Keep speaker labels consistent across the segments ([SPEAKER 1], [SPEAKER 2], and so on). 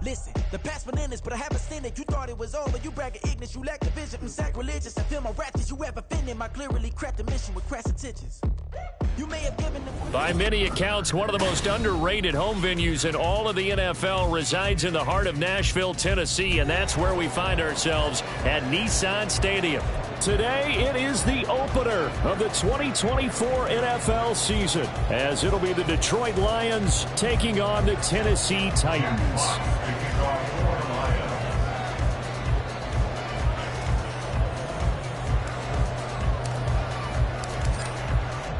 [SPEAKER 1] Listen, the past bananas, but I haven't seen it. You thought it was over. You bragging ignorance. You lack the vision from sacrilegious. I feel my raptors. You have offended my clearly crafted mission with crass intentions. You may have given them.
[SPEAKER 2] By many accounts, one of the most underrated home venues in all of the NFL resides in the heart of Nashville, Tennessee, and that's where we find ourselves at Nissan Stadium. Today, it is the opener of the 2024 NFL season, as it'll be the Detroit Lions taking on the Tennessee Titans.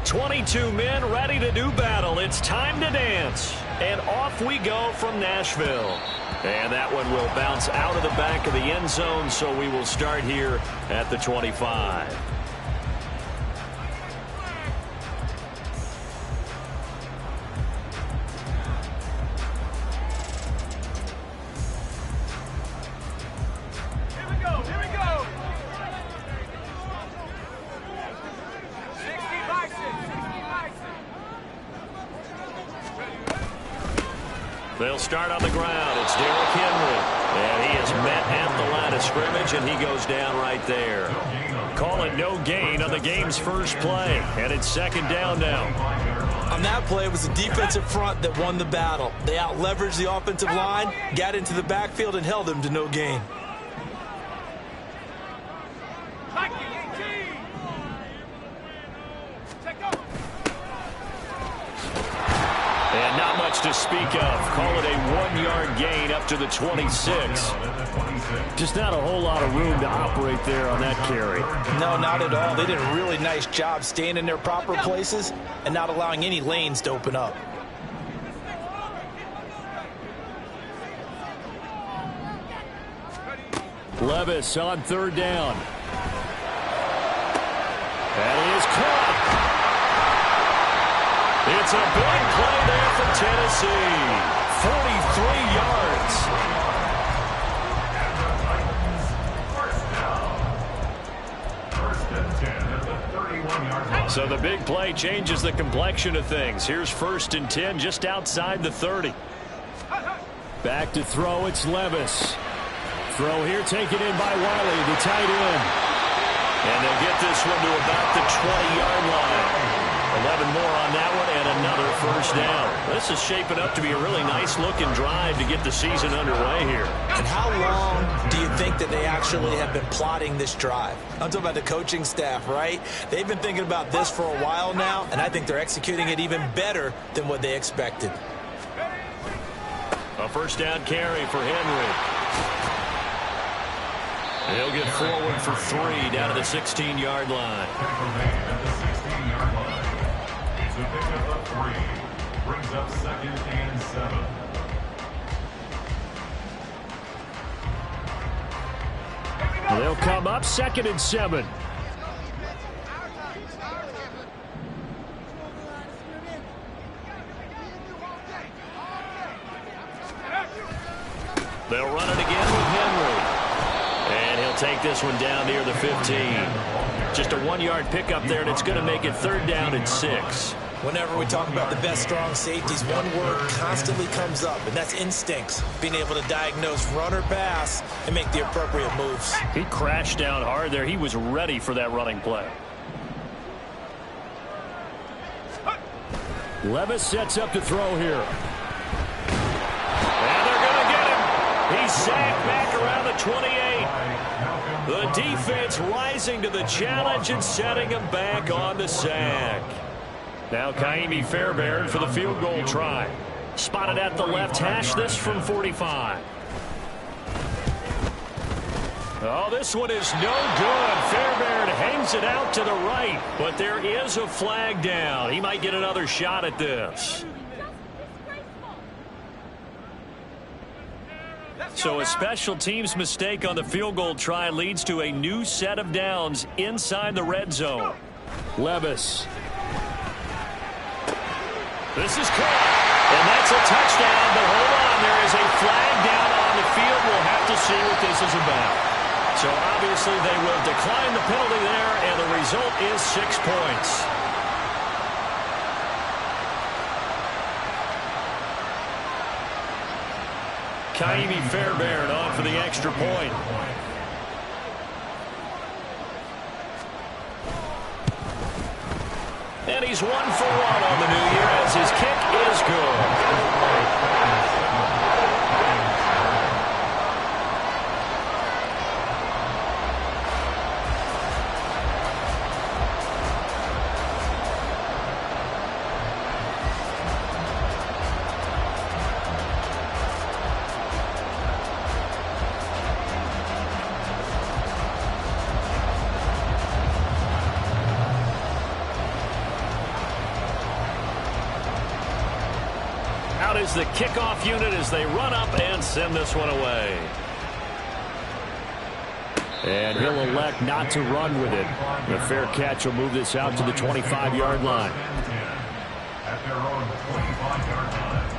[SPEAKER 2] 22 men ready to do battle. It's time to dance. And off we go from Nashville. And that one will bounce out of the back of the end zone, so we will start here at the 25. They'll start on the ground. It's Derrick Henry. And he is met at the line of scrimmage, and he goes down right there. Call it no gain on the game's first play. And it's second down now.
[SPEAKER 3] On that play, it was the defensive front that won the battle. They out-leveraged the offensive line, got into the backfield, and held them to no gain.
[SPEAKER 2] And not much to speak of. Call it a 1-yard gain up to the 26. Just not a whole lot of room to operate there on that carry.
[SPEAKER 3] No, not at all. They did a really nice job staying in their proper places and not allowing any lanes to open up.
[SPEAKER 2] Levis on third down. And he is caught. It's a big play there for Tennessee. 43 yards. So the big play changes the complexion of things. Here's 1st and 10 just outside the 30. Back to throw, it's Levis. Throw here taken in by Wiley, the tight end. And they'll get this one to about the 20-yard line. 11 more on that one and another first down. This is shaping up to be a really nice-looking drive to get the season underway here.
[SPEAKER 3] And how long do you think that they actually have been plotting this drive? I'm talking about the coaching staff, right? They've been thinking about this for a while now, and I think they're executing it even better than what they expected.
[SPEAKER 2] A first down carry for Henry. He'll get forward for 3 down to the 16-yard line.
[SPEAKER 4] To pick up a 3, brings up 2nd and 7.
[SPEAKER 2] They'll come up 2nd and 7. They'll run it again with Henry. And he'll take this one down near the 15. Just a 1-yard pickup there, and it's going to make it 3rd down and 6.
[SPEAKER 3] Whenever we talk about the best strong safeties, one word constantly comes up, and that's instincts. Being able to diagnose run or pass and make the appropriate moves.
[SPEAKER 2] He crashed down hard there. He was ready for that running play. Levis sets up to throw here. And they're going to get him. He's sacked back around the 28. The defense rising to the challenge and setting him back on the sack. Now Kaimi Fairbairn for the field goal try. Spotted at the left hash, this from 45. Oh, this one is no good. Fairbairn hangs it out to the right, but there is a flag down. He might get another shot at this. So a special teams mistake on the field goal try leads to a new set of downs inside the red zone. Levis. This is caught. And that's a touchdown, but hold on. There is a flag down on the field. We'll have to see what this is about. So obviously they will decline the penalty there, and the result is 6 points. Kaimi Fairbairn on for the extra point. And he's 1 for 1 on the new year as his kick is good. Out is the kickoff unit as they run up and send this one away. And he'll elect not to run with it. The fair catch will move this out to the 25-yard line.
[SPEAKER 4] At their own 25-yard line.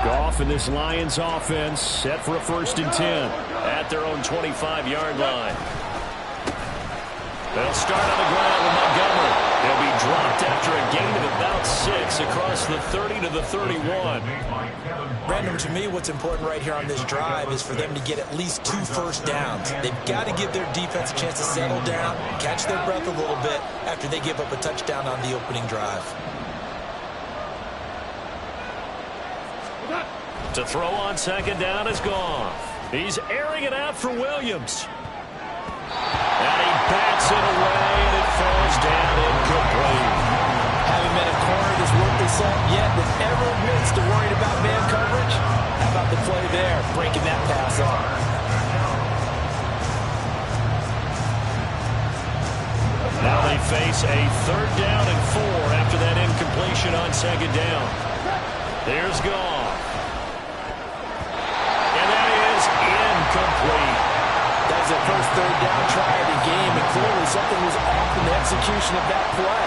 [SPEAKER 2] Goff and this Lions offense set for a 1st and 10 at their own 25-yard line. They'll start on the ground with Montgomery. They'll be dropped after a gain of about 6 across the 30 to the 31.
[SPEAKER 3] Brandon, to me, what's important right here on this drive is for them to get at least 2 first downs. They've got to give their defense a chance to settle down, catch their breath a little bit after they give up a touchdown on the opening drive.
[SPEAKER 2] To throw on 2nd down is Goff. He's airing it out for Williams. And he bats it away, and it falls down incomplete.
[SPEAKER 3] Having been a corner that's worked this up yet that ever admits to worrying about man coverage, how about the play there, breaking that pass off?
[SPEAKER 2] Now they face a 3rd down and 4 after that incompletion on 2nd down. There's Goff. And that is incomplete.
[SPEAKER 3] That's their first 3rd down try of the game, and clearly something was off in the execution of that play.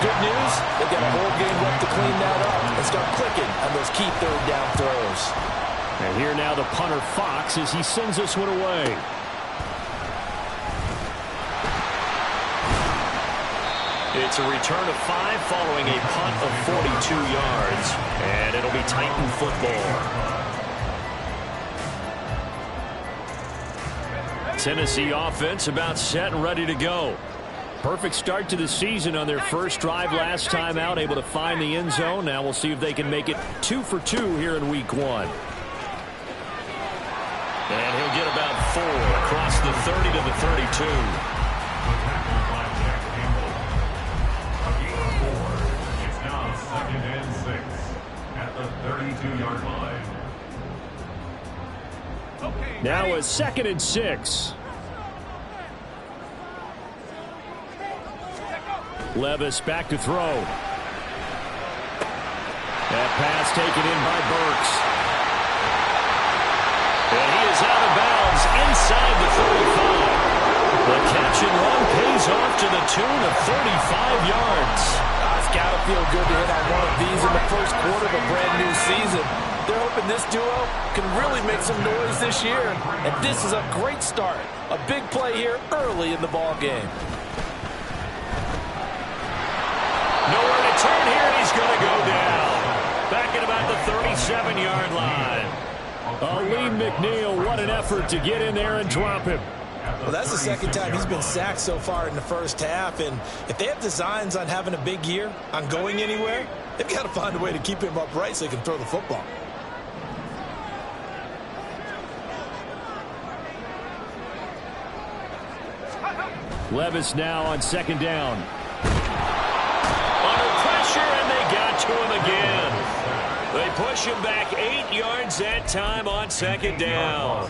[SPEAKER 3] Good news, they've got a whole game left to clean that up and start clicking on those key 3rd down throws.
[SPEAKER 2] And here now the punter Fox as he sends this one away. It's a return of 5 following a punt of 42 yards. And it'll be Titan football. Tennessee offense about set and ready to go. Perfect start to the season on their first drive last time out, able to find the end zone. Now we'll see if they can make it 2 for 2 here in week 1. And he'll get about 4 across the 30 to the 32.
[SPEAKER 4] It's now 2nd and 6 at the 32-yard line.
[SPEAKER 2] Now a 2nd and 6. Levis back to throw. That pass taken in by Burks. And he is out of bounds inside the 35. The catch and run pays off to the tune of 35 yards.
[SPEAKER 3] It's got to feel good to hit on one of these in the first quarter of a brand new season. They're hoping this duo can really make some noise this year. And this is a great start. A big play here early in the ball game.
[SPEAKER 2] Nowhere to turn here, and he's going to go down. Back at about the 37-yard line. Lee McNeil, what an effort to get in there and drop him.
[SPEAKER 3] Well, that's the 2nd time he's been sacked so far in the first half. And if they have designs on having a big year, on going anywhere, they've got to find a way to keep him upright so he can throw the football.
[SPEAKER 2] Levis now on 2nd down. Under pressure, and they got to him again. They push him back 8 yards that time on 2nd down.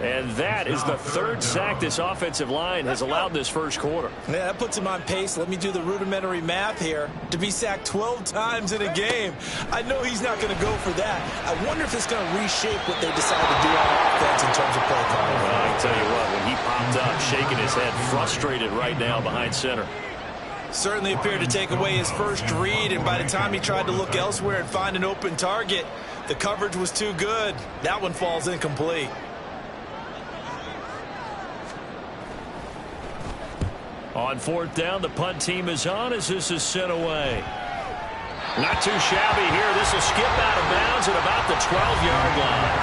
[SPEAKER 2] And that is the 3rd sack this offensive line has allowed this first quarter.
[SPEAKER 3] Yeah, that puts him on pace. Let me do the rudimentary math here. To be sacked 12 times in a game, I know he's not going to go for that. I wonder if it's going to reshape what they decide to do on offense in terms of play calling.
[SPEAKER 2] Well, I can tell you what, when he popped up, shaking his head, frustrated right now behind center.
[SPEAKER 3] Certainly appeared to take away his first read, and by the time he tried to look elsewhere and find an open target, the coverage was too good. That one falls incomplete.
[SPEAKER 2] On fourth down, the punt team is on as this is sent away. Not too shabby here. This will skip out of bounds at about the 12-yard line.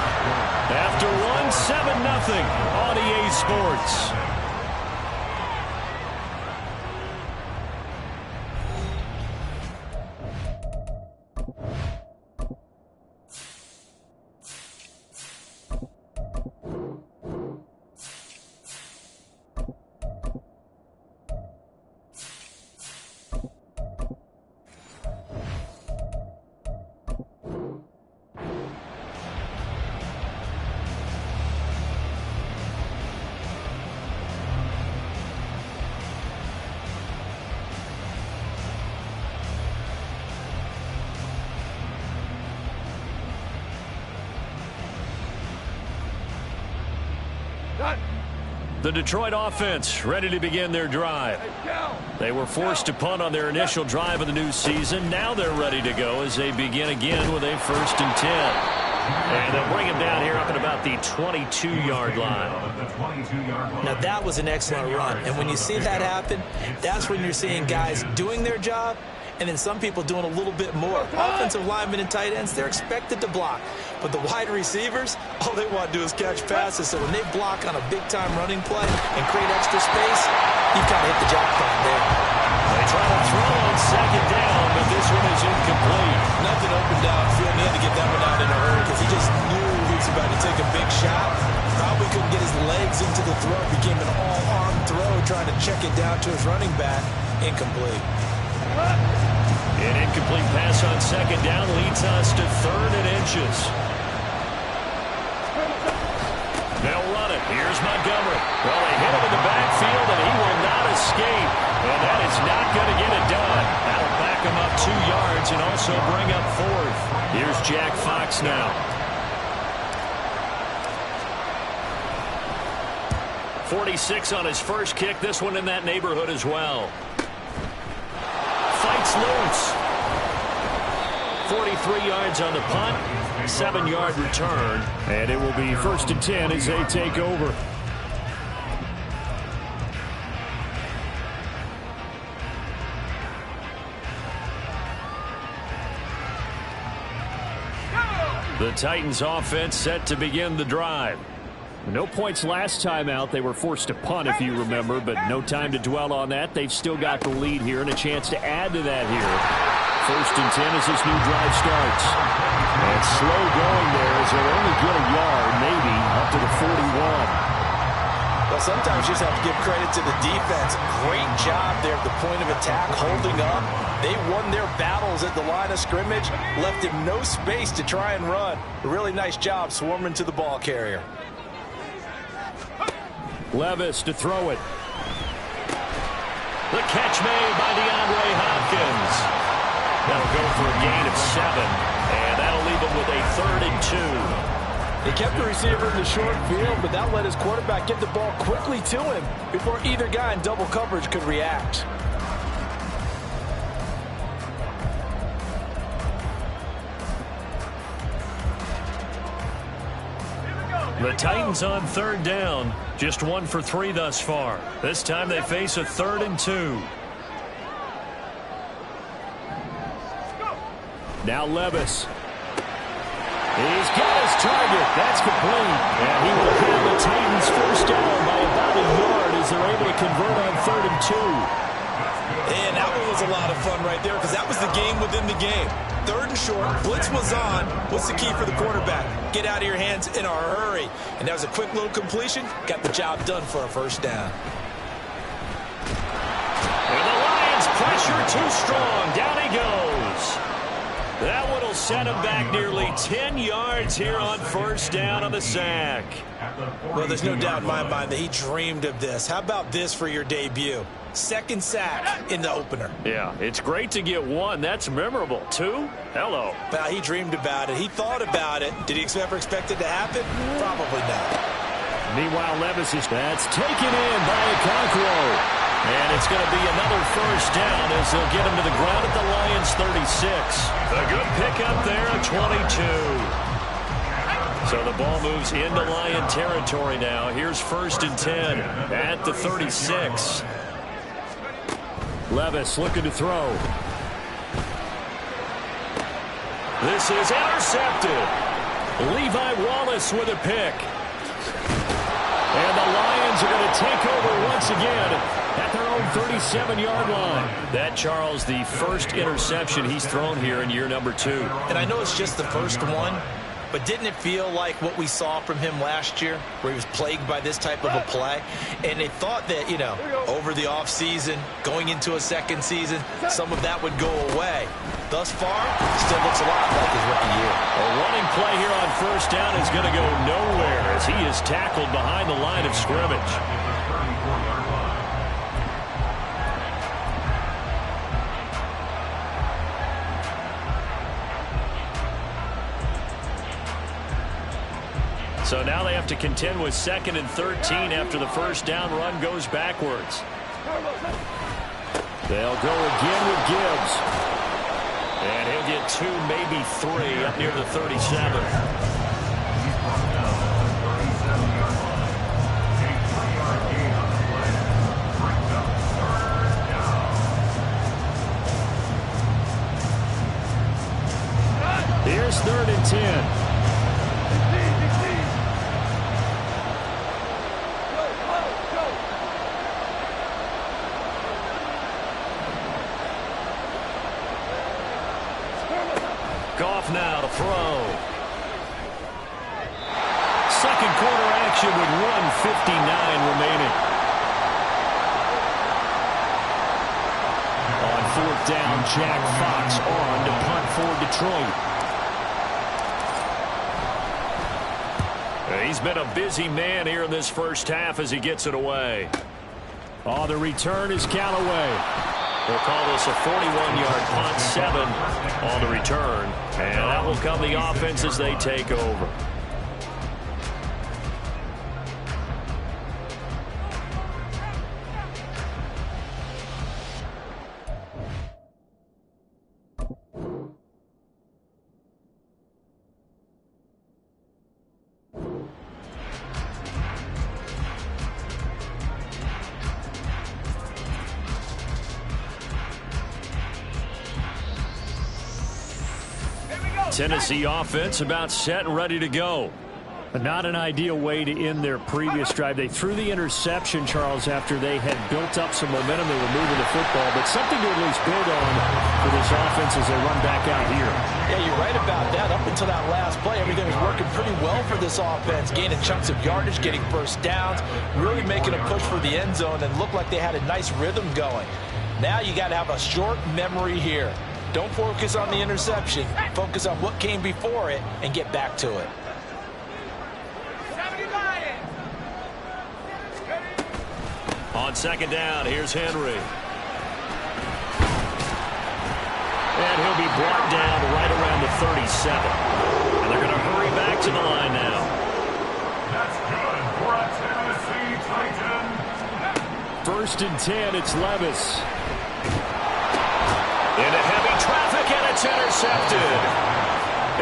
[SPEAKER 2] After one, 7-0 on EA Sports. The Detroit offense ready to begin their drive. They were forced to punt on their initial drive of the new season. Now they're ready to go as they begin again with a 1st and 10. And they'll bring him down here up at about the 22-yard line.
[SPEAKER 3] Now that was an excellent run. And when you see that happen, that's when you're seeing guys doing their job and then some people doing a little bit more. Offensive linemen and tight ends, they're expected to block. But the wide receivers, all they want to do is catch passes. So when they block on a big-time running play and create extra space, you've got to hit the jackpot there.
[SPEAKER 2] They try to throw on 2nd down, but this one is incomplete.
[SPEAKER 3] Nothing open downfield. He had to get that one out in a hurry because he just knew he was about to take a big shot. Probably couldn't get his legs into the throw. Became an all-arm throw, trying to check it down to his running back. Incomplete.
[SPEAKER 2] An incomplete pass on 2nd down leads us to 3rd and inches. They'll run it. Here's Montgomery. Well, they hit him in the backfield, and he will not escape. And that is not going to get it done. That'll back him up 2 yards and also bring up 4th. Here's Jack Fox now. 46 on his first kick. This one in that neighborhood as well. Fights loose. 43 yards on the punt. 7-yard return. And it will be 1st and 10 as they take over. The Titans offense set to begin the drive. No points last time out. They were forced to punt, if you remember, but no time to dwell on that. They've still got the lead here and a chance to add to that here. 1st and 10 as this new drive starts. And slow going there as they'll only get a yard, maybe, up to the 41.
[SPEAKER 3] Well, sometimes you just have to give credit to the defense. Great job there at the point of attack, holding up. They won their battles at the line of scrimmage, left him no space to try and run. A really nice job swarming to the ball carrier.
[SPEAKER 2] Levis to throw it. The catch made by DeAndre Hopkins. That'll go for a gain of 7, and that'll leave him with a 3rd and 2.
[SPEAKER 5] He kept the receiver in the short field, but that let his quarterback get the ball quickly to him before either guy in double coverage could react.
[SPEAKER 2] The Titans on 3rd down. Just 1 for 3 thus far. This time they face a 3rd and 2. Now Levis. He's got his target. That's complete. And he will have the Titans first down by about a yard as they're able to convert on 3rd and 2.
[SPEAKER 3] And that one was a lot of fun right there because that was the game within the game. 3rd and short, blitz was on. What's the key for the quarterback? Get out of your hands in a hurry. And that was a quick little completion. Got the job done for a 1st down.
[SPEAKER 2] And the Lions pressure too strong. Down he goes. That one will set him back nearly 10 yards here on 1st down on the sack.
[SPEAKER 3] Well, there's no doubt in my mind that he dreamed of this. How about this for your debut? 2nd sack in the opener.
[SPEAKER 2] Yeah, it's great to get 1. That's memorable. 2? Hello.
[SPEAKER 3] Well, he dreamed about it. He thought about it. Did he ever expect it to happen? Probably not.
[SPEAKER 2] Meanwhile, Levis is that's taken in by Okonkwo. And it's going to be another 1st down as they'll get him to the ground at the Lions 36. A good pickup there at 22. So the ball moves into Lion territory now. Here's 1st and 10 at the 36. Levis looking to throw. This is intercepted. Levi Wallace with a pick. And the Lions are going to take over once again at their own 37-yard line. That, Charles, the first interception he's thrown here in year number 2.
[SPEAKER 3] And I know it's just the first one, but didn't it feel like what we saw from him last year, where he was plagued by this type of a play? And they thought that, over the offseason, going into a second season, some of that would go away. Thus far, still looks a lot like his rookie year.
[SPEAKER 2] A running play here on first down is going to go nowhere as he is tackled behind the line of scrimmage. So now they have to contend with 2nd and 13 after the first down run goes backwards. They'll go again with Gibbs. And he'll get 2, maybe 3 up near the 37. Here's 3rd and 10. Goff now to throw. Second quarter action with 1:59 remaining. On 4th down, Jack Fox on to punt for Detroit. He's been a busy man here in this first half as he gets it away. Oh, the return is Callaway. They'll call this a 41-yard punt, 7 on the return. And that will come the offense as they take over. Tennessee offense about set and ready to go. But not an ideal way to end their previous drive. They threw the interception, Charles, after they had built up some momentum. They were moving the football, but something to at least build on for this offense as they run back out here.
[SPEAKER 3] Yeah, you're right about that. Up until that last play, everything was working pretty well for this offense, gaining chunks of yardage, getting first downs, really making a push for the end zone, and looked like they had a nice rhythm going. Now you got to have a short memory here. Don't focus on the interception. Focus on what came before it and get back to it.
[SPEAKER 2] On 2nd down, here's Henry. And he'll be brought down right around the 37. And they're going to hurry back to the line now.
[SPEAKER 4] That's good for a Tennessee Titan.
[SPEAKER 2] 1st and 10, it's Levis. Into heavy traffic, and it's intercepted.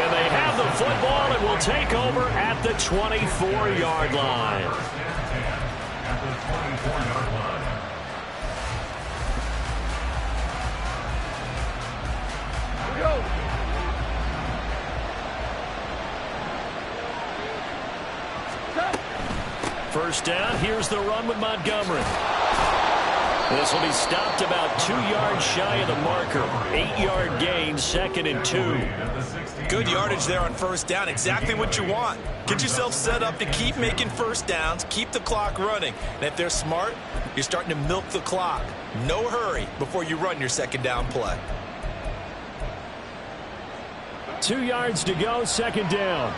[SPEAKER 2] And they have the football and will take over at the 24-yard line.
[SPEAKER 4] At the 24-yard line.
[SPEAKER 2] First down, here's the run with Montgomery. This will be stopped about 2 yards shy of the marker. 8-yard gain, 2nd and 2.
[SPEAKER 3] Good yardage there on first down. Exactly what you want. Get yourself set up to keep making first downs, keep the clock running. And if they're smart, you're starting to milk the clock. No hurry before you run your 2nd down play.
[SPEAKER 2] 2 yards to go, 2nd down.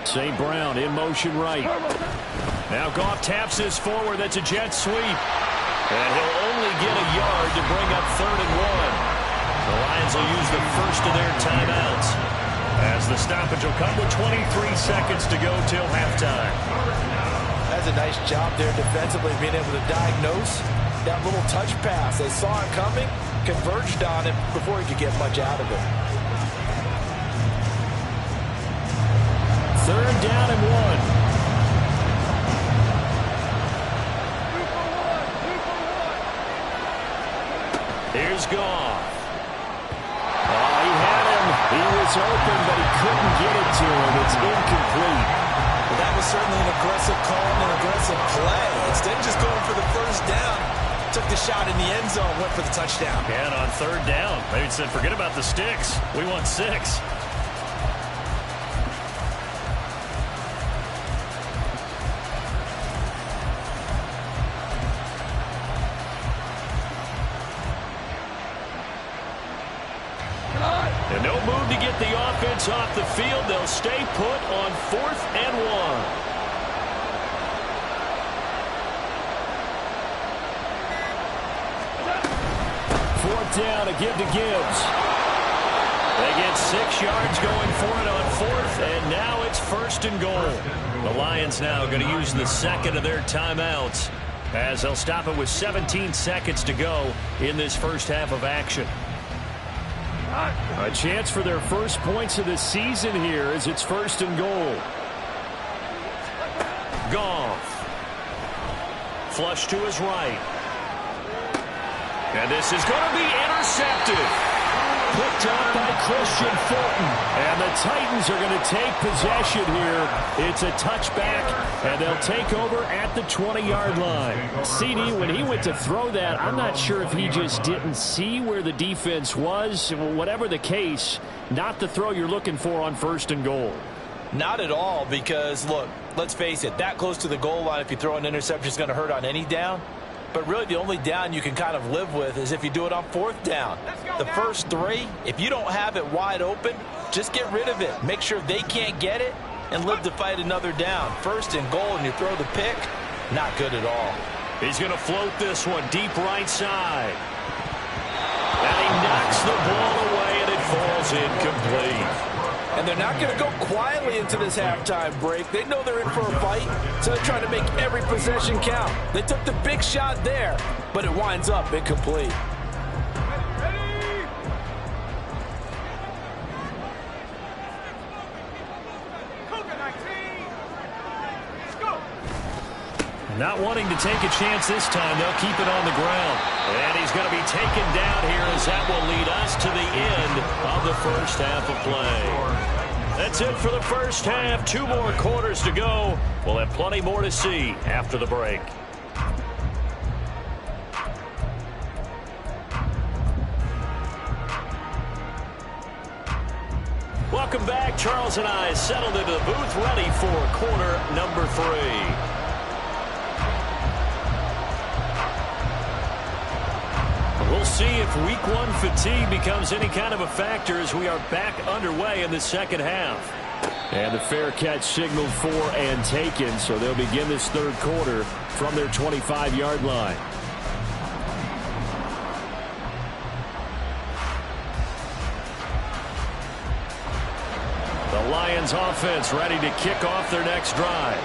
[SPEAKER 2] St. Brown in motion right. Now Goff taps this forward. That's a jet sweep. And he'll only get a yard to bring up 3rd and 1. The Lions will use the first of their timeouts as the stoppage will come with 23 seconds to go till halftime.
[SPEAKER 3] That's a nice job there defensively, being able to diagnose that little touch pass. They saw it coming, converged on it before he could get much out of it.
[SPEAKER 2] 3rd down and 1. Here's Goff. Oh, he had him. He was open, but he couldn't get it to him. It's incomplete.
[SPEAKER 3] Well, that was certainly an aggressive call and an aggressive play. Instead of just going for the first down, took the shot in the end zone, went for the touchdown.
[SPEAKER 2] And on third down, they said, forget about the sticks. We want 6. And no move to get the offense off the field. They'll stay put on 4th and 1. Down to give to Gibbs. They get 6 yards going for it on 4th, and now it's 1st and goal. The Lions now going to use the second of their timeouts as they'll stop it with 17 seconds to go in this first half of action. A chance for their first points of the season here as it's 1st and goal. Goff. Flush to his right. And this is going to be intercepted. Picked up by Christian Fulton. And the Titans are going to take possession here. It's a touchback, and they'll take over at the 20-yard line. CD, when he went to throw that, I'm not sure if he just didn't see where the defense was. Whatever the case, not the throw you're looking for on 1st and goal.
[SPEAKER 3] Not at all, because, look, let's face it, that close to the goal line, if you throw an interception, is going to hurt on any down. But really the only down you can kind of live with is if you do it on 4th down. The first 3, if you don't have it wide open, just get rid of it. Make sure they can't get it and live to fight another down. 1st and goal and you throw the pick, not good at all.
[SPEAKER 2] He's going to float this one deep right side. And he knocks the ball away and it falls incomplete.
[SPEAKER 5] And they're not going to go quietly into this halftime break. They know they're in for a fight, so they're trying to make every possession count. They took the big shot there, but it winds up incomplete.
[SPEAKER 2] Not wanting to take a chance this time, they'll keep it on the ground. And he's going to be taken down here as that will lead us to the end of the first half of play. That's it for the first half. 2 more quarters to go. We'll have plenty more to see after the break. Welcome back. Charles and I settled into the booth ready for quarter number 3. We'll see if week 1 fatigue becomes any kind of a factor as we are back underway in the second half. And the fair catch signaled for and taken, so they'll begin this third quarter from their 25-yard line. The Lions offense ready to kick off their next drive.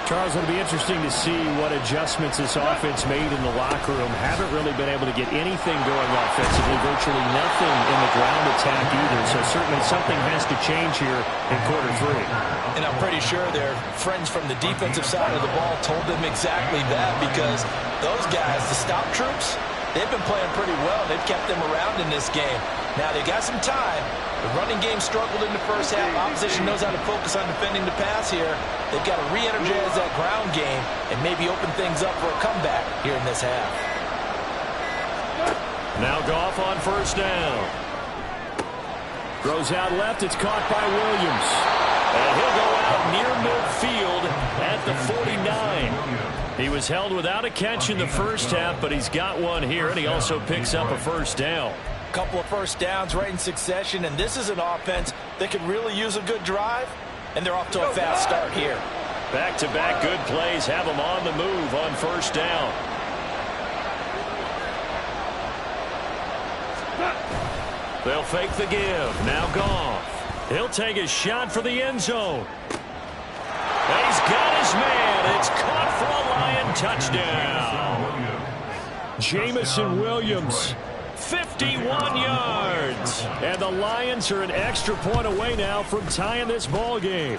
[SPEAKER 2] Charles, it'll be interesting to see what adjustments this offense made in the locker room. Haven't really been able to get anything going offensively, virtually nothing in the ground attack either. So certainly something has to change here in quarter 3.
[SPEAKER 3] And I'm pretty sure their friends from the defensive side of the ball told them exactly that, because those guys, the stop troops, they've been playing pretty well. They've kept them around in this game. Now they got some time. The running game struggled in the first half. Opposition knows how to focus on defending the pass here. They've got to re-energize that ground game and maybe open things up for a comeback here in this half.
[SPEAKER 2] Now Goff on first down. Throws out left. It's caught by Williams. And he'll go out near midfield at the 49. He was held without a catch in the first half, but he's got one here, and he also picks up a first down.
[SPEAKER 3] Couple of first downs right in succession, and this is an offense that could really use a good drive, and they're off to a fast start here.
[SPEAKER 2] Back-to-back good plays have them on the move on first down. They'll fake the give. Now Goff. He'll take a shot for the end zone. He's got his man. It's caught for a Lion touchdown. Jamison Williams. 51 yards. And the Lions are an extra point away now from tying this ball game.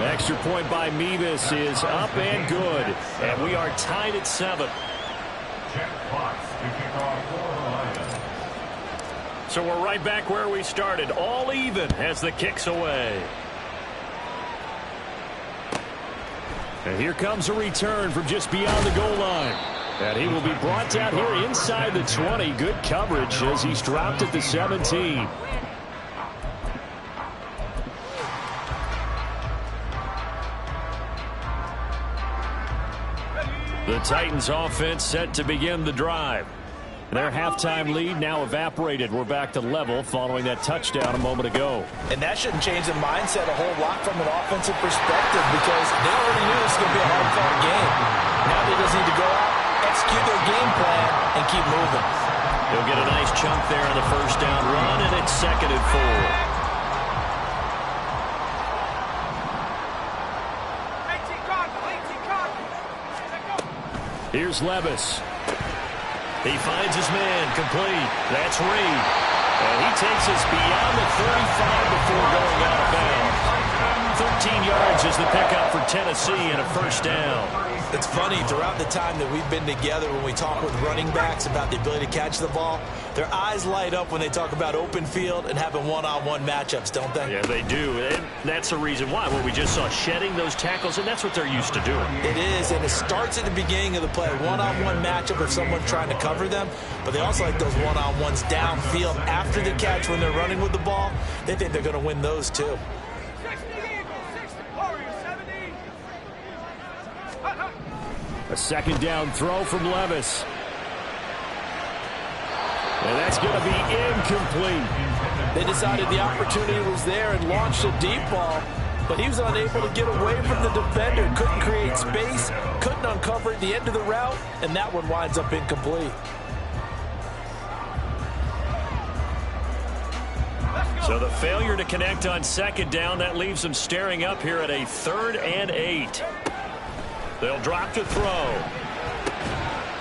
[SPEAKER 2] Extra point by Mevis is up and good. And we are tied at 7.
[SPEAKER 4] Jeff Fox to kick off for the Lions.
[SPEAKER 2] So we're right back where we started, all even as the kick's away. And here comes a return from just beyond the goal line. And he will be brought down here inside the 20. Good coverage as he's dropped at the 17. The Titans offense set to begin the drive. Their halftime lead now evaporated. We're back to level following that touchdown a moment ago.
[SPEAKER 3] And that shouldn't change the mindset a whole lot from an offensive perspective because they already knew this was going to be a hard-fought game. Now they just need to go out, execute their game plan, and keep moving.
[SPEAKER 2] He'll get a nice chunk there on the first down run, and it's 2nd and 4. Here's Levis. He finds his man, complete. That's Reed. And he takes us beyond the 35 before going out of bounds. 13 yards is the pickup for Tennessee and a first down.
[SPEAKER 3] It's funny, throughout the time that we've been together, when we talk with running backs about the ability to catch the ball, their eyes light up when they talk about open field and having one-on-one matchups, don't they?
[SPEAKER 2] Yeah, they do. And that's the reason why. What we just saw, shedding those tackles, and that's what they're used to doing.
[SPEAKER 3] It is, and it starts at the beginning of the play. One-on-one matchup if someone's trying to cover them, but they also like those one-on-ones downfield after the catch when they're running with the ball. They think they're going to win those, too.
[SPEAKER 2] A second down throw from Levis. And that's going to be incomplete.
[SPEAKER 5] They decided the opportunity was there and launched a deep ball, but he was unable to get away from the defender. Couldn't create space, couldn't uncover at the end of the route, and that one winds up incomplete.
[SPEAKER 2] So the failure to connect on second down, that leaves them staring up here at a 3rd and 8. They'll drop to throw.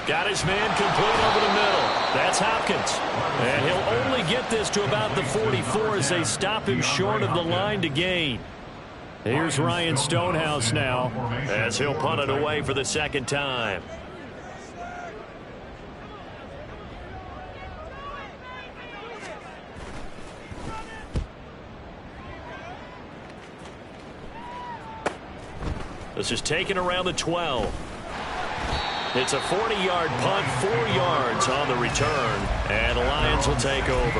[SPEAKER 2] Got his man complete over the middle. That's Hopkins. And he'll only get this to about the 44 as they stop him short of the line to gain. Here's Ryan Stonehouse now as he'll punt it away for the second time. This is taken around the 12. It's a 40-yard punt, 4 yards on the return, and the Lions will take over.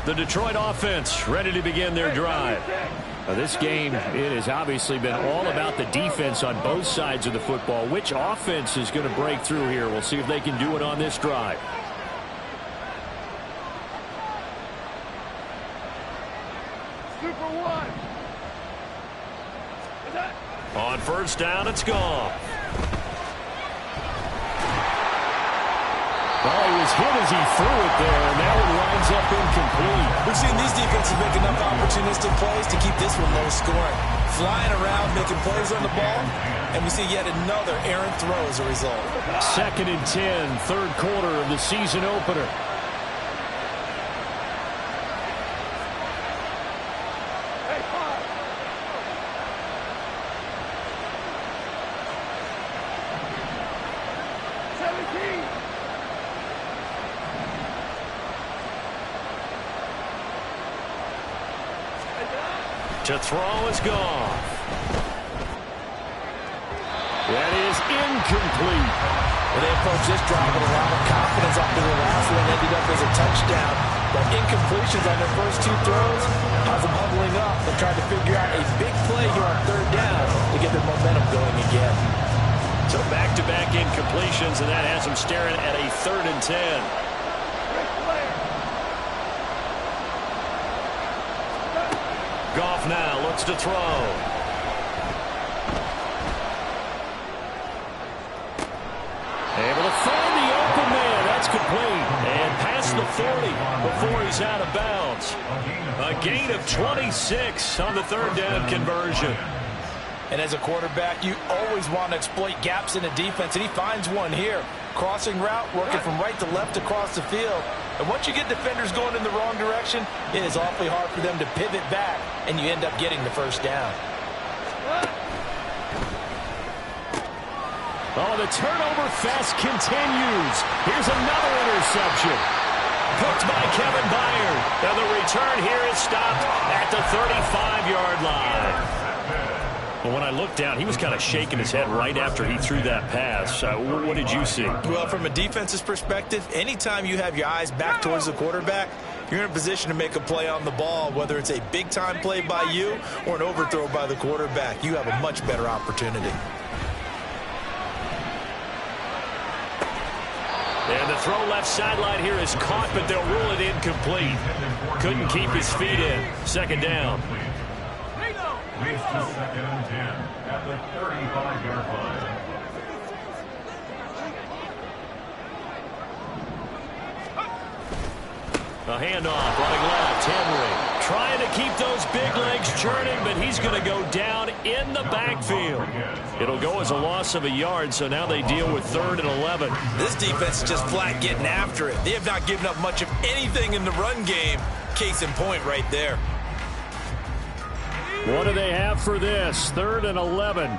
[SPEAKER 2] The Detroit offense ready to begin their drive. Now this game, it has obviously been all about the defense on both sides of the football. Which offense is going to break through here? We'll see if they can do it on this drive. On first down, it's gone. Well, he was hit as he threw it there, and now it lines up incomplete.
[SPEAKER 3] We've seen these defenses make enough opportunistic plays to keep this one low scoring. Flying around, making plays on the ball, and we see yet another errant throw as a result.
[SPEAKER 2] 2nd and 10, 3rd quarter of the season opener. To throw is gone. That is incomplete.
[SPEAKER 5] Well, they approached this drive with a lot of confidence after the last one ended up as a touchdown. But incompletions on their first 2 throws has them huddling up and trying to figure out a big play here on 3rd down to get their momentum going again.
[SPEAKER 2] So back-to-back incompletions, and that has them staring at a 3rd and 10. Goff now looks to throw. Able to find the open man. That's complete. And past the 40 before he's out of bounds. A gain of 26 on the 3rd down conversion.
[SPEAKER 3] And as a quarterback, you always want to exploit gaps in the defense, and he finds one here. Crossing route, working from right to left across the field. And once you get defenders going in the wrong direction, it is awfully hard for them to pivot back, and you end up getting the first down.
[SPEAKER 2] Oh, the turnover fest continues. Here's another interception. Picked by Kevin Byard. And the return here is stopped at the 35-yard line. Well, when I looked down, he was kind of shaking his head right after he threw that pass. What did you see?
[SPEAKER 3] Well, from a defense's perspective, anytime you have your eyes back towards the quarterback, you're in a position to make a play on the ball, whether it's a big-time play by you or an overthrow by the quarterback. You have a much better opportunity.
[SPEAKER 2] And the throw left sideline here is caught, but they'll rule it incomplete. Couldn't keep his feet in. Second down.
[SPEAKER 4] Leads to 2nd and 10 at the 35-yard line.
[SPEAKER 2] A handoff, running left, Henry. Trying to keep those big legs churning, but he's going to go down in the backfield. It'll go as a loss of a yard, so now they deal with 3rd and 11.
[SPEAKER 3] This defense is just flat getting after it. They have not given up much of anything in the run game. Case in point right there.
[SPEAKER 2] What do they have for this? 3rd and 11.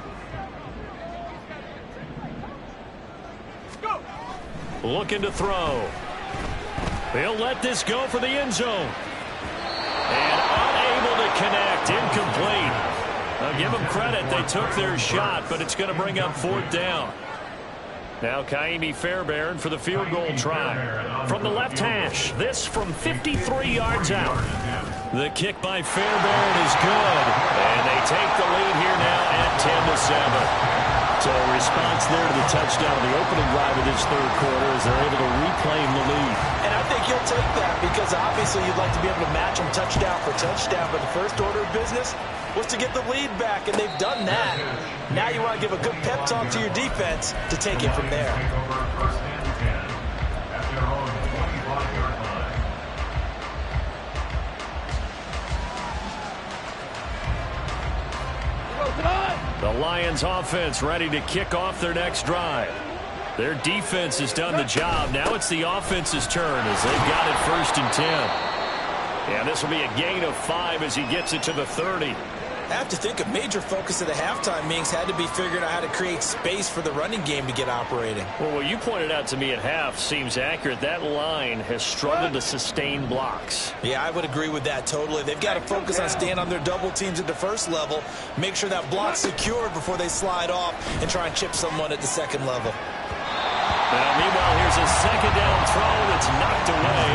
[SPEAKER 2] Looking to throw. He'll let this go for the end zone. And unable to connect. Incomplete. Now give them credit. They took their shot, but it's going to bring up 4th down. Now Kaimi Fairbairn for the field goal try. From the left hash, this from 53 yards out. The kick by Fairbairn is good. And they take the lead here now at 10-7. So a response there to the touchdown of the opening drive of this 3rd quarter as they're able to reclaim the lead.
[SPEAKER 3] And I think you'll take that because obviously you'd like to be able to match them touchdown for touchdown, but the first order of business was to get the lead back, and they've done that. Now you want to give a good pep talk to your defense to take it from there.
[SPEAKER 4] First and 10 at their own 25-yard line.
[SPEAKER 2] The Lions offense ready to kick off their next drive. Their defense has done the job. Now it's the offense's turn as they've got it 1st and 10. And this will be a gain of 5 as he gets it to the 30.
[SPEAKER 3] I have to think a major focus of the halftime meetings had to be figuring out how to create space for the running game to get operating.
[SPEAKER 2] Well, what you pointed out to me at half seems accurate. That line has struggled to sustain blocks.
[SPEAKER 3] Yeah, I would agree with that totally. They've got to focus on staying on their double teams at the first level, make sure that block's secure before they slide off and try and chip someone at the second level.
[SPEAKER 2] Now, meanwhile, here's a second down throw that's knocked away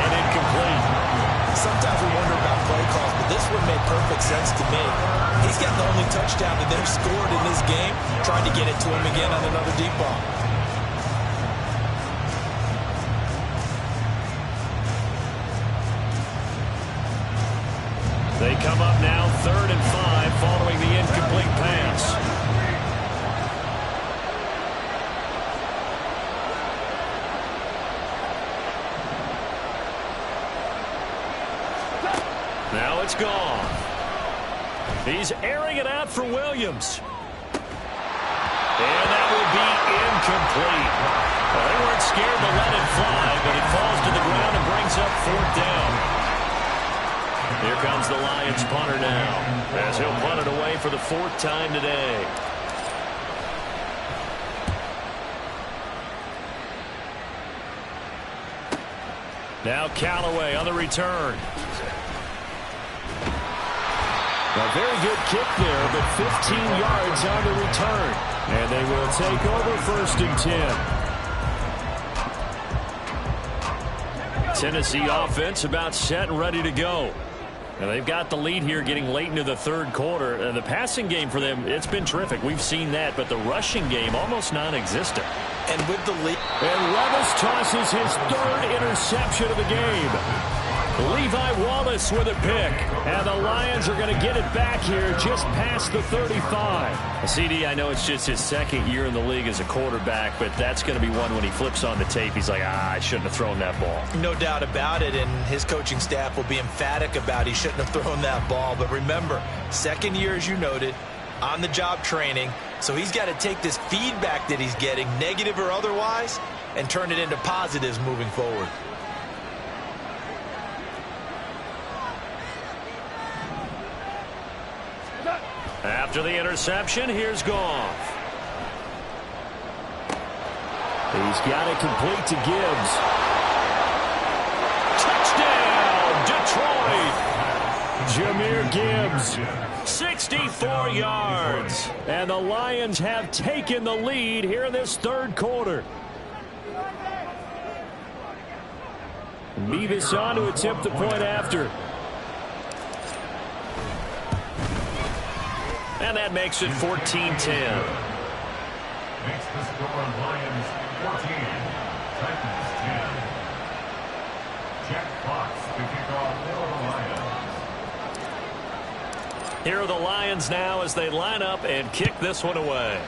[SPEAKER 2] and incomplete.
[SPEAKER 3] Sometimes we wonder about play calls, but this one made perfect sense to me. He's got the only touchdown that they've scored in this game, trying to get it to him again on another deep ball.
[SPEAKER 2] They come up now 3rd and 5 following the incomplete pass. Now it's gone. He's airing it out for Williams. And that will be incomplete. Well, they weren't scared to let it fly, but it falls to the ground and brings up 4th down. Here comes the Lions punter now, as he'll punt it away for the 4th time today. Now Callaway on the return. A very good kick there, but 15 yards on the return. And they will take over 1st and 10. Tennessee offense about set and ready to go. And they've got the lead here getting late into the 3rd quarter. And the passing game for them, it's been terrific. We've seen that, but the rushing game almost non-existent.
[SPEAKER 3] And with the lead.
[SPEAKER 2] And Levis tosses his 3rd interception of the game. Levi Wallace with a pick. And the Lions are going to get it back here just past the 35. CD, I know it's just his 2nd year in the league as a quarterback, but that's going to be one when he flips on the tape. He's like, I shouldn't have thrown that ball.
[SPEAKER 3] No doubt about it, and his coaching staff will be emphatic about he shouldn't have thrown that ball. But remember, 2nd year, as you noted, on-the-job training. So he's got to take this feedback that he's getting, negative or otherwise, and turn it into positives moving forward.
[SPEAKER 2] After the interception, here's Goff. He's got it complete to Gibbs. Touchdown, Detroit! Jahmyr Gibbs, 64 yards. And the Lions have taken the lead here in this third quarter. Beavis on to attempt the point after. And that makes it 14-10.
[SPEAKER 4] Makes the score Lions 14, Titans 10. Jack Fox to kick off for the Lions.
[SPEAKER 2] Here are the Lions now as they line up and kick this one away.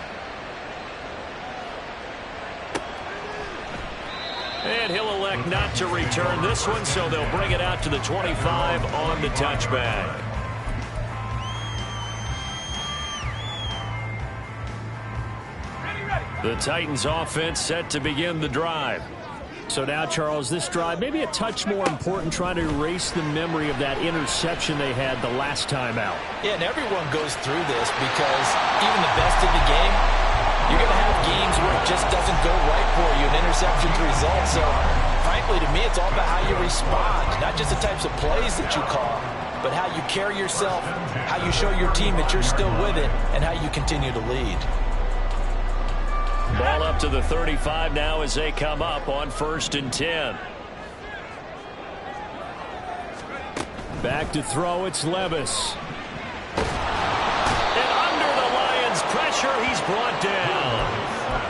[SPEAKER 2] And he'll elect not to return this one, so they'll bring it out to the 25 on the touchback. The Titans offense set to begin the drive. So now, Charles, this drive maybe a touch more important, trying to erase the memory of that interception they had the last time out.
[SPEAKER 3] Yeah, and everyone goes through this because even the best of the game, you're going to have games where it just doesn't go right for you, and interceptions result. So, frankly, to me, it's all about how you respond, not just the types of plays that you call, but how you carry yourself, how you show your team that you're still with it, and how you continue to lead.
[SPEAKER 2] Ball up to the 35 now as they come up on 1st and 10. Back to throw, it's Levis. And under the Lions' pressure, he's brought down.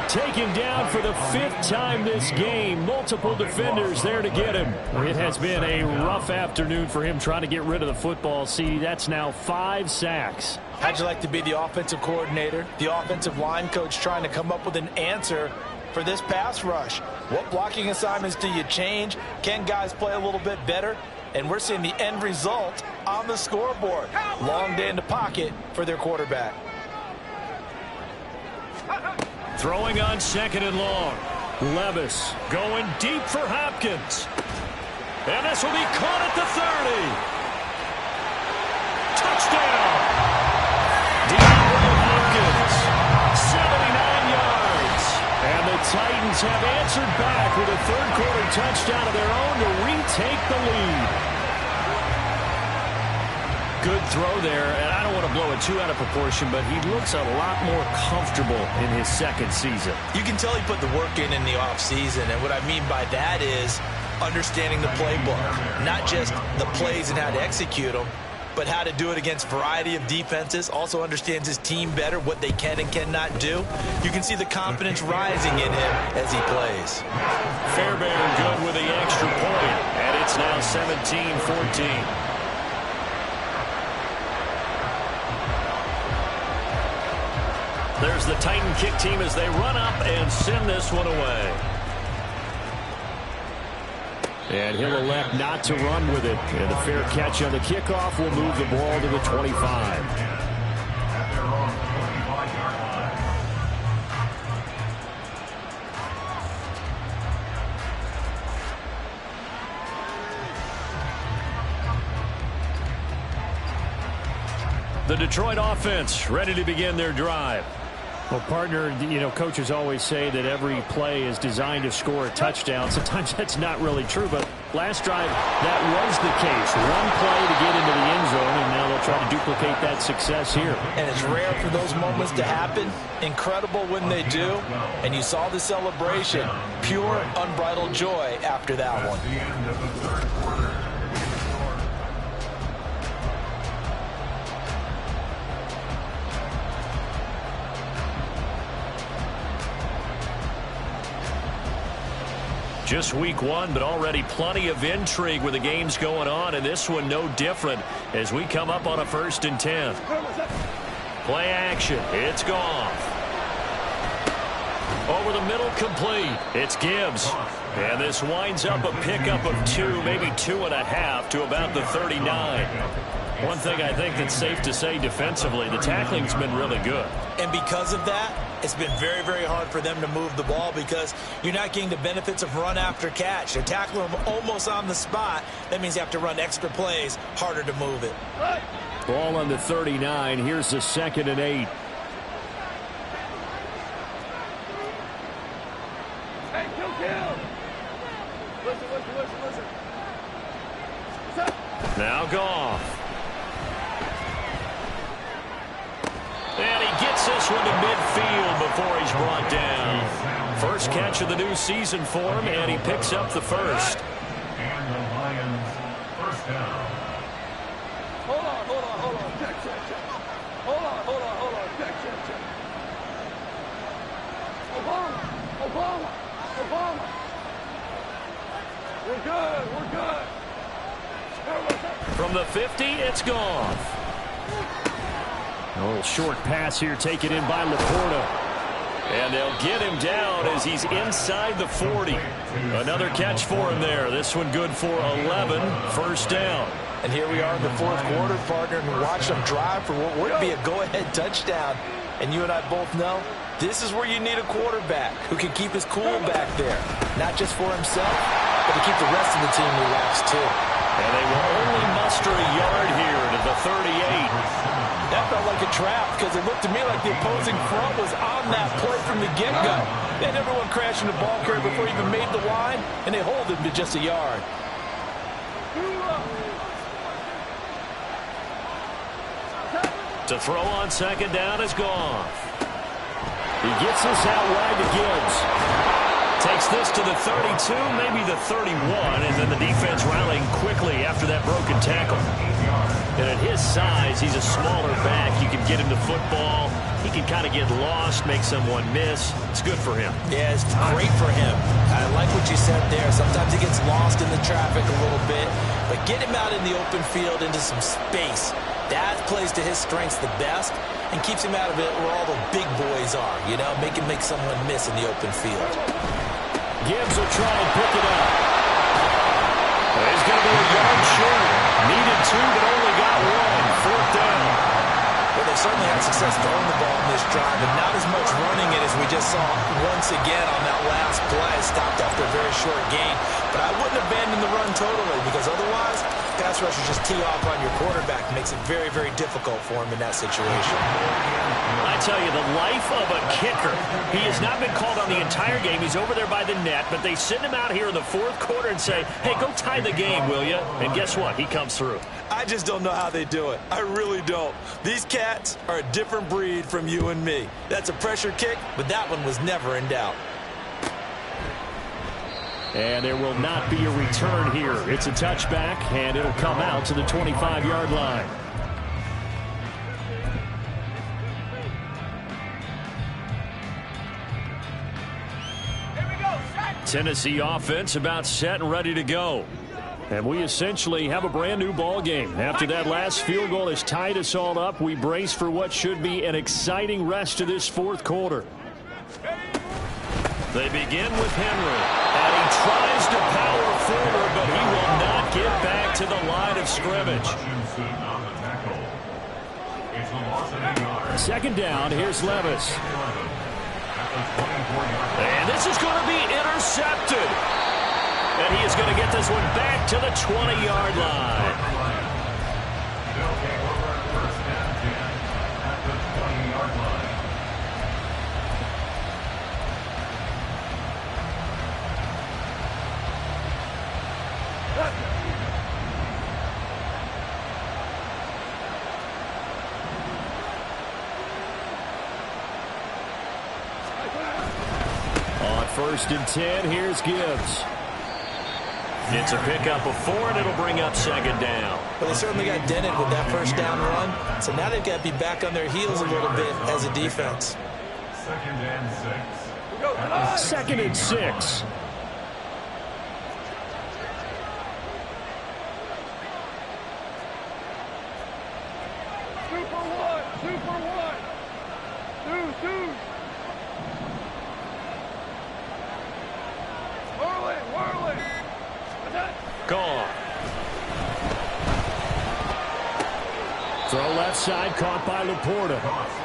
[SPEAKER 2] Taken down for the 5th time this game. Multiple defenders there to get him. It has been a rough afternoon for him trying to get rid of the football. See, that's now 5 sacks.
[SPEAKER 3] How'd you like to be the offensive coordinator, the offensive line coach, trying to come up with an answer for this pass rush? What blocking assignments do you change? Can guys play a little bit better? And we're seeing the end result on the scoreboard. Long day in the pocket for their quarterback.
[SPEAKER 2] Throwing on 2nd and long. Levis going deep for Hopkins. And this will be caught at the 30. Touchdown! Hopkins, 79 yards. And the Titans have answered back with a third-quarter touchdown of their own to retake the lead. Good throw there, and I don't want to blow it too out of proportion, but he looks a lot more comfortable in his 2nd season.
[SPEAKER 3] You can tell he put the work in the offseason, and what I mean by that is understanding the playbook, not just the plays and how to execute them, but how to do it against a variety of defenses. Also understands his team better, what they can and cannot do. You can see the confidence rising in him as he plays.
[SPEAKER 2] Fairbairn good with the extra point, and it's now 17-14. There's the Titan kick team as they run up and send this one away. And he'll elect not to run with it. And a fair catch on the kickoff will move the ball to the 25. The Detroit offense ready to begin their drive. Well, partner, you know, coaches always say that every play is designed to score a touchdown. Sometimes that's not really true, but last drive, that was the case. One play to get into the end zone, and now they'll try to duplicate that success here.
[SPEAKER 3] And it's rare for those moments to happen. Incredible when they do. And you saw the celebration. Pure, unbridled joy after that one.
[SPEAKER 4] The end of the third quarter.
[SPEAKER 2] Just week 1, but already plenty of intrigue with the games going on, and this one no different as we come up on a 1st and 10. Play action. It's Goff. Over the middle, complete. It's Gibbs. And this winds up a pickup of 2, maybe 2.5 to about the 39. One thing I think that's safe to say defensively, the tackling's been really good.
[SPEAKER 3] And because of that, it's been very, very hard for them to move the ball because you're not getting the benefits of run after catch. They're tackling them almost on the spot. That means you have to run extra plays, harder to move it.
[SPEAKER 2] Ball on the 39. Here's the 2nd and 8. Now Goff. And he gets this one to midfield before he's brought down. First catch of the new season for him, and he picks up the first.
[SPEAKER 4] And the Lions first down.
[SPEAKER 6] Hold on. Check. Hold on. Check. Obama. We're good.
[SPEAKER 2] From the 50, it's Goff. A little short pass here taken in by Laporta. And they'll get him down as he's inside the 40. Another catch for him there. This one good for 11. First down.
[SPEAKER 3] And here we are in the fourth quarter, partner, and watch them drive for what would be a go-ahead touchdown. And you and I both know this is where you need a quarterback who can keep his cool back there. Not just for himself, but to keep the rest of the team relaxed, too.
[SPEAKER 2] And they will only muster a yard here to the 38.
[SPEAKER 3] That felt like a trap because it looked to me like the opposing front was on that play from the get-go. They had everyone crashing the ball carrier before he even made the line, and they hold him to just a yard.
[SPEAKER 2] To throw on second down is Goff. He gets this out wide to Gibbs. Takes this to the 32, maybe the 31, and then the defense rallying quickly after that broken tackle. And at his size, he's a smaller back. You can get him to football. He can kind of get lost, make someone miss. It's good for him.
[SPEAKER 3] Yeah, it's great for him. I like what you said there. Sometimes he gets lost in the traffic a little bit, but get him out in the open field into some space. That plays to his strengths the best and keeps him out of it where all the big boys are, you know, make someone miss in the open field.
[SPEAKER 2] Gibbs will try and pick it up. He's going to be a yard short. Needed two, but only got one. Fourth down.
[SPEAKER 3] Well, they certainly had success throwing the ball in this drive, and not as much running it as we just saw once again on that last play. Stopped after a very short gain. But I wouldn't abandon the run totally, because otherwise, pass rushers just tee off on your quarterback. It makes it very, very difficult for him in that situation.
[SPEAKER 2] I tell you, the life of a kicker. He has not been called on the entire game. He's over there by the net, but they send him out here in the fourth quarter and say, hey, go tie the game, will you? And guess what? He comes through.
[SPEAKER 3] I just don't know how they do it. I really don't. These cats are a different breed from you and me. That's a pressure kick, but that one was never in doubt.
[SPEAKER 2] And there will not be a return here. It's a touchback, and it'll come out to the 25-yard line. Tennessee offense about set and ready to go. And we essentially have a brand new ball game. After that last field goal has tied us all up, we brace for what should be an exciting rest of this fourth quarter. They begin with Henry, and he tries to power forward, but he will not get back to the line of scrimmage. Second down, here's Levis. And this is going to be intercepted. And he is going to get this one back to the 20-yard line. First and 10, here's Gibbs. It's a pickup of 4, and it'll bring up second down.
[SPEAKER 3] Well, they certainly got dented with that first down run, so now they've got to be back on their heels a little bit as a defense.
[SPEAKER 4] Second and 6.
[SPEAKER 2] Second and 6.
[SPEAKER 6] Super one. Two. Whirling.
[SPEAKER 2] Gone. Throw left side, caught by Laporta.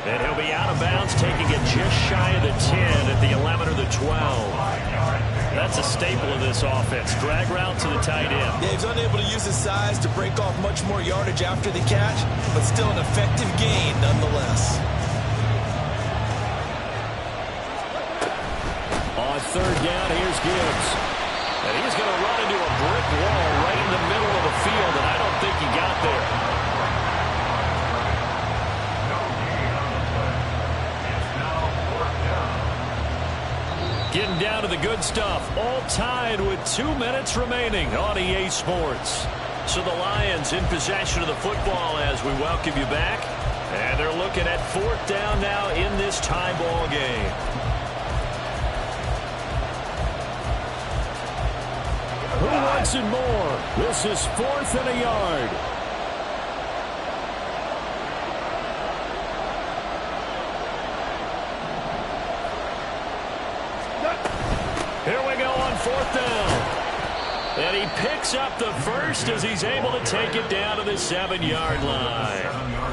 [SPEAKER 2] And he'll be out of bounds, taking it just shy of the 10 at the 11 or the 12. That's a staple of this offense. Drag route to the tight end.
[SPEAKER 3] Yeah, he's unable to use his size to break off much more yardage after the catch, but still an effective gain nonetheless.
[SPEAKER 2] On third down. Here's Gibbs. And he's going to run into a brick wall right in the middle of the field, and I don't think he got there. Getting down to the good stuff. All tied with 2 minutes remaining on EA Sports. So the Lions in possession of the football as we welcome you back. And they're looking at fourth down now in this tie ball game. Who wants it more? This is 4th and a yard. Here we go on 4th down. And he picks up the first as he's able to take it down to the 7-yard line.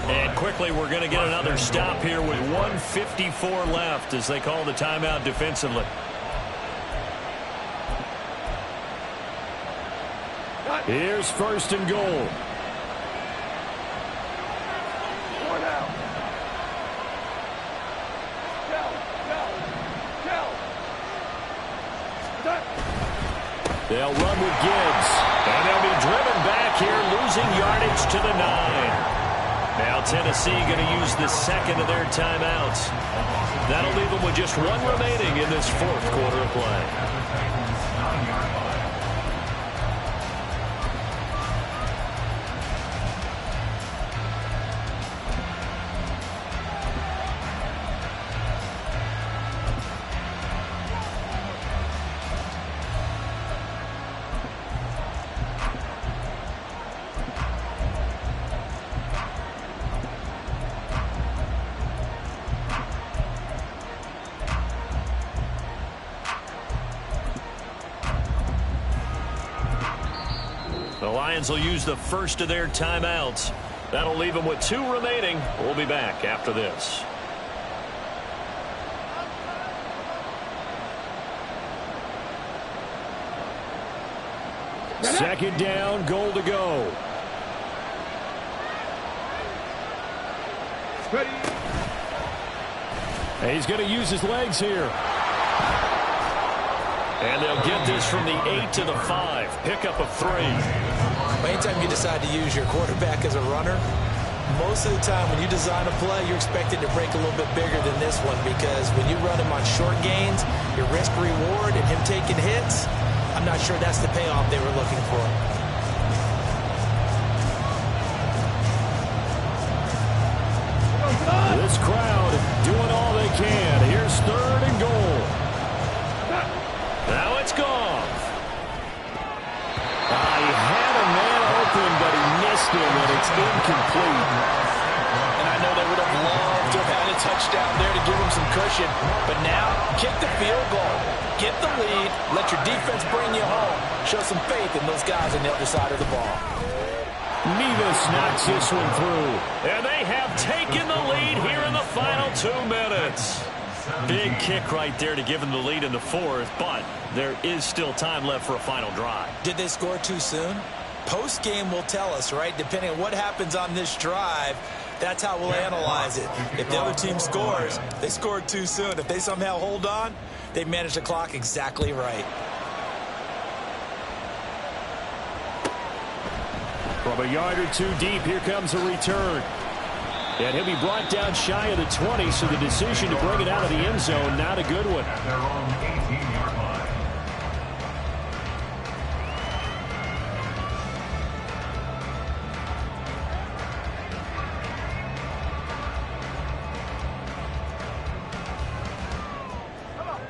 [SPEAKER 2] And quickly we're going to get another stop here with 1:54 left as they call the timeout defensively. Here's 1st and goal. They'll run with Gibbs. And they'll be driven back here, losing yardage to the 9. Now Tennessee going to use the second of their timeouts. That'll leave them with just one remaining in this 4th quarter of play. The Lions will use the first of their timeouts. That'll leave them with 2 remaining. We'll be back after this. Second down, goal to go.
[SPEAKER 6] Ready.
[SPEAKER 2] And he's going to use his legs here. And they'll get this from the 8 to the 5. Pickup of 3.
[SPEAKER 3] Anytime you decide to use your quarterback as a runner, most of the time when you design a play, you're expected to break a little bit bigger than this one because when you run him on short gains, your risk-reward and him taking hits, I'm not sure that's the payoff they were looking for.
[SPEAKER 2] This crowd doing all they can. Here's 3rd and goal. Now it's gone. He had a man open, but he missed him, and it's incomplete.
[SPEAKER 5] And I know they would have loved to have had a touchdown there to give them some cushion. But now, kick the field goal. Get the lead. Let your defense bring you home. Show some faith in those guys on the other side of the ball.
[SPEAKER 2] Nevis knocks this one through. And they have taken the lead here in the final 2 minutes. Big kick right there to give them the lead in the 4th, but there is still time left for a final drive.
[SPEAKER 3] Did they score too soon? Post-game will tell us, right? Depending on what happens on this drive, that's how we'll analyze it. If the other team scores, they scored too soon. If they somehow hold on, they manage the clock exactly right.
[SPEAKER 2] From a yard or 2 deep, here comes a return. And he'll be brought down shy of the 20, so the decision to bring it out of the end zone, not a good one.
[SPEAKER 4] At their own 18-yard line.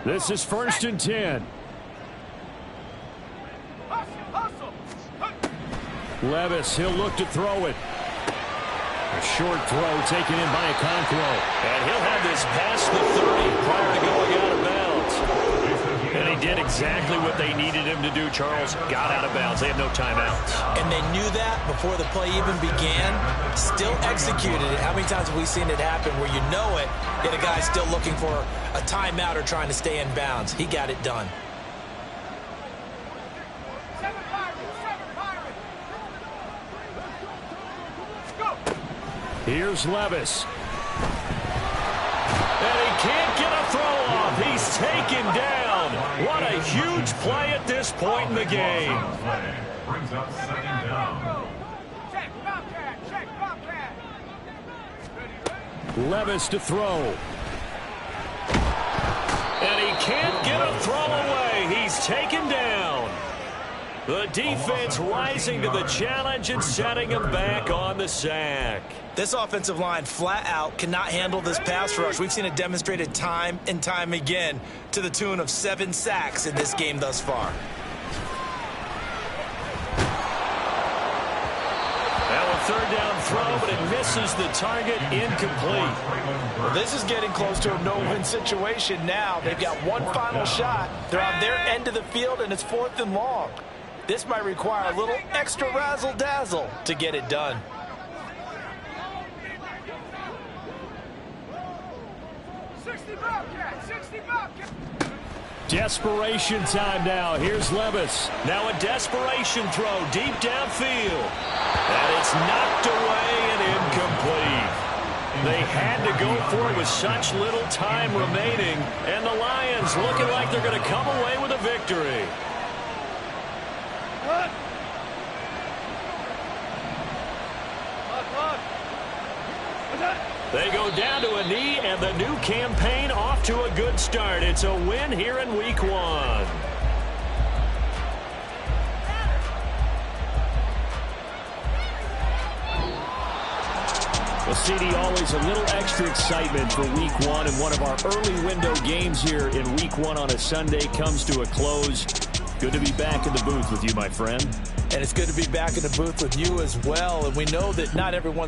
[SPEAKER 2] This is 1st and 10. Levis, he'll look to throw it. A short throw taken in by Okonkwo. And he'll have this past the 30 prior to going out of bounds. And he did exactly what they needed him to do, Charles. Got out of bounds. They have no timeouts.
[SPEAKER 3] And they knew that before the play even began. Still executed it. How many times have we seen it happen where you know it, yet a guy's still looking for a timeout or trying to stay in bounds? He got it done.
[SPEAKER 2] Here's Levis. And he can't get a throw off. He's taken down. What a huge play at this point in the game.
[SPEAKER 4] Brings up second down.
[SPEAKER 2] Levis to throw. And he can't get a throw away. He's taken down. The defense rising to the challenge and setting him back on the sack.
[SPEAKER 3] This offensive line flat out cannot handle this pass rush. We've seen it demonstrated time and time again to the tune of 7 sacks in this game thus far.
[SPEAKER 2] Now a third down throw, but it misses the target, incomplete.
[SPEAKER 5] Well, this is getting close to a no-win situation now. They've got one final shot. They're on their end of the field, and it's 4th and long. This might require a little extra razzle-dazzle to get it done.
[SPEAKER 2] Desperation time now. Here's Levis. Now a desperation throw deep downfield. And it's knocked away and incomplete. They had to go for it with such little time remaining. And the Lions looking like they're going to come away with a victory. They go down to a knee, and the new campaign off to a good start. It's a win here in Week 1. Well, CD, always a little extra excitement for Week 1, and one of our early window games here in Week 1 on a Sunday comes to a close. Good to be back in the booth with you, my friend.
[SPEAKER 5] And it's good to be back in the booth with you as well. And we know that not everyone's